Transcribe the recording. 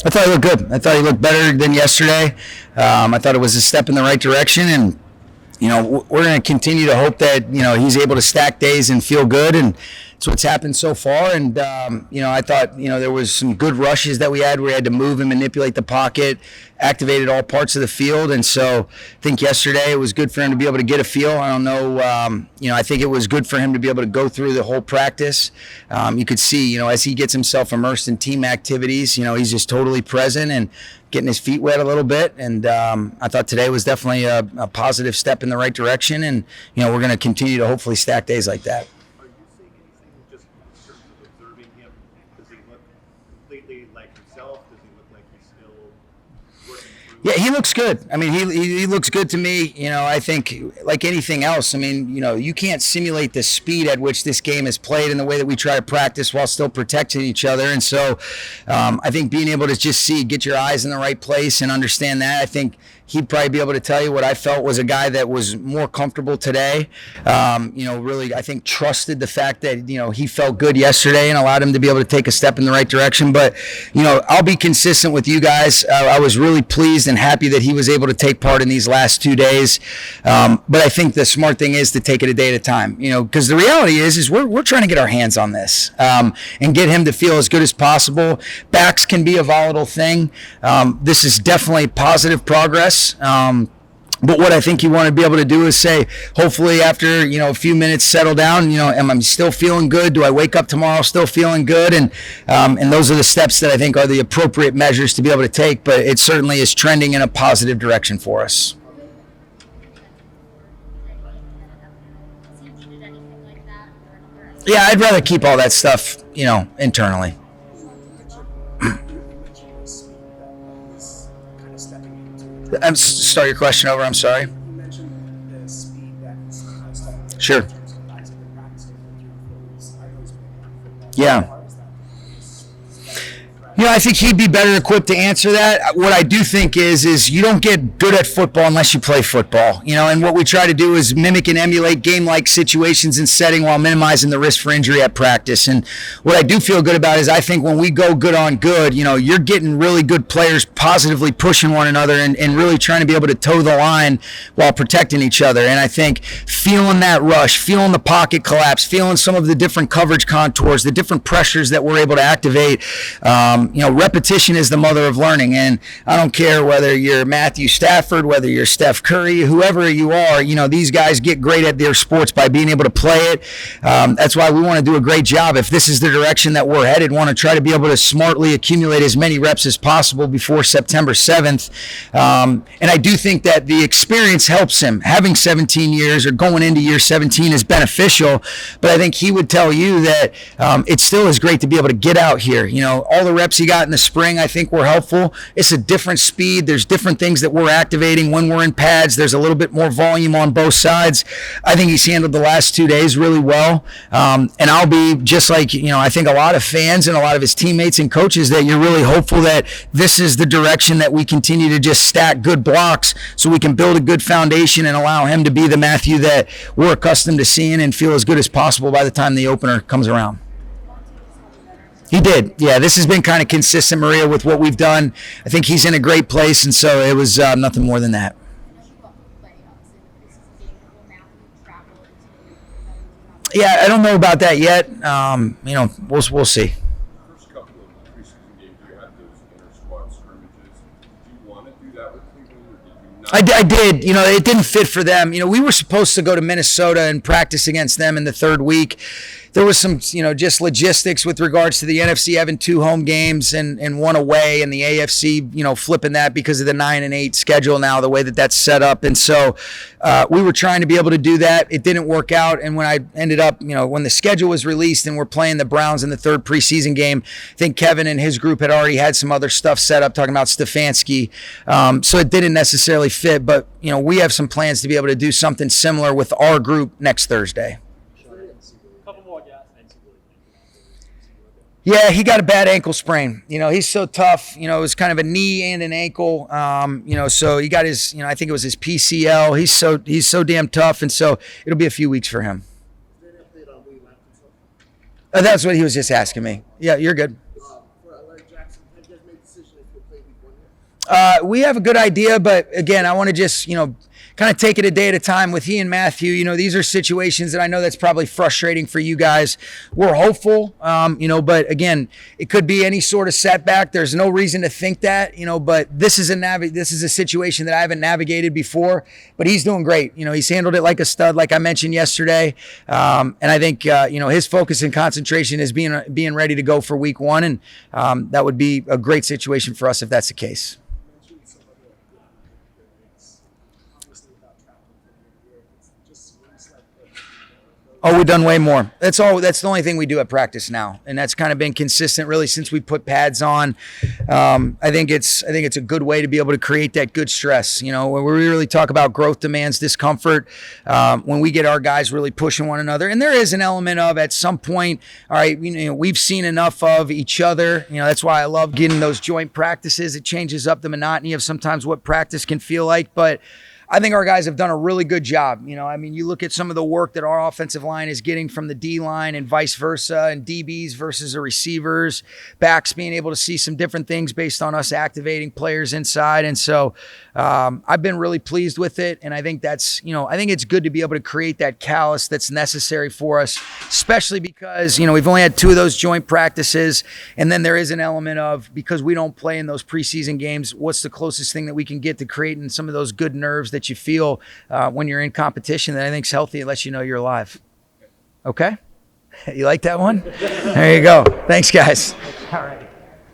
I thought he looked good. I thought he looked better than yesterday. I thought it was a step in the right direction, and we're going to continue to hope that he's able to stack days and feel good, and it's what's happened so far. And I thought there was some good rushes that we had where we had to move and manipulate the pocket, activated all parts of the field, and so I think yesterday it was good for him to be able to get a feel. I don't know, I think it was good for him to be able to go through the whole practice. You could see, as he gets himself immersed in team activities, he's just totally present and getting his feet wet a little bit. And I thought today was definitely a positive step in the right direction, and we're going to continue to hopefully stack days like that. Are you seeing anything just in terms of observing him? Does he look completely like himself? Does he look like he's still working through? Yeah, he looks good. I mean, he looks good to me. I think like anything else, I mean, you can't simulate the speed at which this game is played and the way that we try to practice while still protecting each other. And so I think being able to just get your eyes in the right place and understand that, I think he'd probably be able to tell you what I felt was a guy that was more comfortable today. Really, I think trusted the fact that, he felt good yesterday and allowed him to be able to take a step in the right direction. But, I'll be consistent with you guys. I was really pleased and happy that he was able to take part in these last 2 days. But I think the smart thing is to take it a day at a time, because the reality is we're trying to get our hands on this and get him to feel as good as possible. Backs can be a volatile thing. This is definitely positive progress. But what I think you want to be able to do is say, hopefully after, a few minutes settle down, am I still feeling good? Do I wake up tomorrow still feeling good? And those are the steps that I think are the appropriate measures to be able to take. But it certainly is trending in a positive direction for us. Yeah, I'd rather keep all that stuff, internally. Start your question over. I'm sorry. You mentioned the speed that he's stepping into. Sure. In terms of guys that they're practicing with. Yeah. I think he'd be better equipped to answer that. What I do think is you don't get good at football unless you play football. And what we try to do is mimic and emulate game-like situations and setting while minimizing the risk for injury at practice. And what I do feel good about is I think when we go good on good, you're getting really good players positively pushing one another and really trying to be able to toe the line while protecting each other. And I think feeling that rush, feeling the pocket collapse, feeling some of the different coverage contours, the different pressures that we're able to activate, repetition is the mother of learning. And I don't care whether you're Matthew Stafford, whether you're Steph Curry, whoever you are, these guys get great at their sports by being able to play it. That's why we want to do a great job. If this is the direction that we're headed, want to try to be able to smartly accumulate as many reps as possible before September 7th. And I do think that the experience helps him. Having 17 years or going into year 17 is beneficial, but I think he would tell you that it still is great to be able to get out here. All the reps he got in the spring, I think, were helpful. It's a different speed. There's different things that we're activating when we're in pads. There's a little bit more volume on both sides. I think he's handled the last 2 days really well. And I'll be just like, I think a lot of fans and a lot of his teammates and coaches that you're really hopeful that this is the direction that we continue to just stack good blocks so we can build a good foundation and allow him to be the Matthew that we're accustomed to seeing and feel as good as possible by the time the opener comes around. He did. Yeah, this has been kind of consistent, Maria, with what we've done. I think he's in a great place, and so it was nothing more than that. Yeah, I don't know about that yet. We'll see. First couple of preseason games, you had those inter-squad scrimmages. Did you want to do that with Cleveland, or did you not? I did. It didn't fit for them. We were supposed to go to Minnesota and practice against them in the third week. There was some, just logistics with regards to the NFC having 2 home games and 1 away, and the AFC, flipping that because of the 9-8 schedule now, the way that that's set up. And so we were trying to be able to do that. It didn't work out. And when I ended up, when the schedule was released and we're playing the Browns in the third preseason game, I think Kevin and his group had already had some other stuff set up, talking about Stefanski. So it didn't necessarily fit. But, we have some plans to be able to do something similar with our group next Thursday. Yeah, he got a bad ankle sprain. He's so tough. It was kind of a knee and an ankle. So he got his, I think it was his PCL. He's so damn tough, and so it'll be a few weeks for him. That's what he was just asking me. Yeah, you're good. For Alaric Jackson, have you guys made a decision if he'll play week 1 yet? We have a good idea, but again, I want to just, kind of take it a day at a time with he and Matthew. These are situations that I know that's probably frustrating for you guys. We're hopeful, but again, it could be any sort of setback. There's no reason to think that, but this is a situation that I haven't navigated before, but he's doing great. He's handled it like a stud, like I mentioned yesterday. And I think, his focus and concentration is being ready to go for week 1. And that would be a great situation for us if that's the case. You mentioned some of the it's obviously about traveling for the year. It's just seems like Oh, we've done way more. That's the only thing we do at practice now, and that's kind of been consistent really since we put pads on. I think it's a good way to be able to create that good stress. When we really talk about growth demands, discomfort, when we get our guys really pushing one another, and there is an element of at some point, all right, we've seen enough of each other. That's why I love getting those joint practices. It changes up the monotony of sometimes what practice can feel like, but I think our guys have done a really good job. You look at some of the work that our offensive line is getting from the D line and vice versa, and DBs versus the receivers, backs being able to see some different things based on us activating players inside. And so I've been really pleased with it. And I think I think it's good to be able to create that callus that's necessary for us, especially because, we've only had 2 of those joint practices. And then there is an element of, because we don't play in those preseason games, what's the closest thing that we can get to creating some of those good nerves that you feel when you're in competition that I think is healthy and lets you know you're alive. Okay? You like that one? There you go. Thanks, guys. All right.